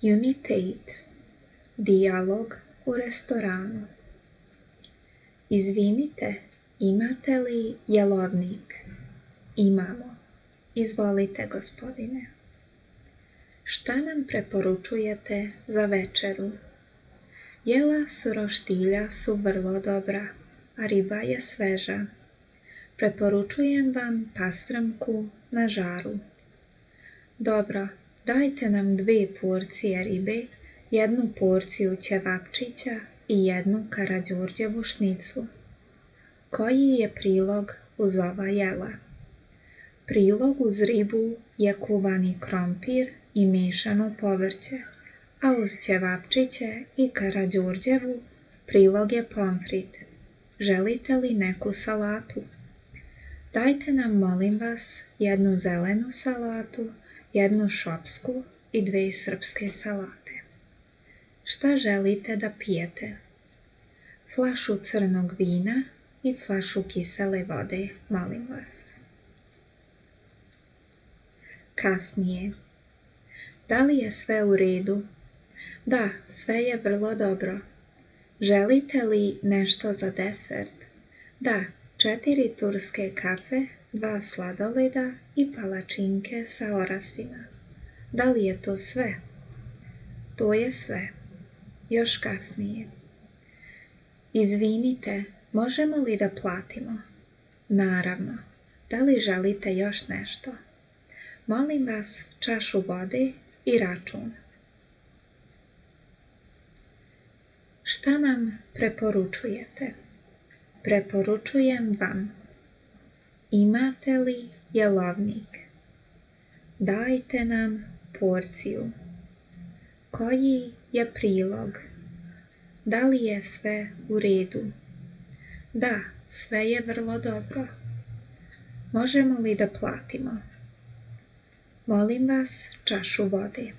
Unit 8. Dijalog u restoranu. Izvinite, imate li jelovnik? Imamo. Izvolite, gospodine. Šta nam preporučujete za večeru? Jela s roštilja su vrlo dobra, a riba je sveža. Preporučujem vam pastrmku na žaru. Dobro, dajte nam 2 porcije ribe, 1 porciju ćevapčića i 1 karađorđevu šnicu. Koji je prilog uz ova jela? Prilog uz ribu je kuvani krompir i mešano povrće, a uz ćevapčiće i karađorđevu prilog je pomfrit. Želite li neku salatu? Dajte nam, molim vas, 1 zelenu salatu, 1 šopsku i 2 srpske salate. Šta želite da pijete? Flašu crnog vina i flašu kisele vode, molim vas. Kasnije. Da li je sve u redu? Da, sve je vrlo dobro. Želite li nešto za desert? Da, 4 turske kafe, 2 sladoleda i palačinke sa orasima. Da li je to sve? To je sve. Još kasnije. Izvinite, možemo li da platimo? Naravno. Da li želite još nešto? Molim vas, čašu vode i račun. Šta nam preporučujete? Preporučujem vam. Imate li jelovnik? Dajte nam porciju. Koji je prilog? Da li je sve u redu? Da, sve je vrlo dobro. Možemo li da platimo? Molim vas, čašu vode.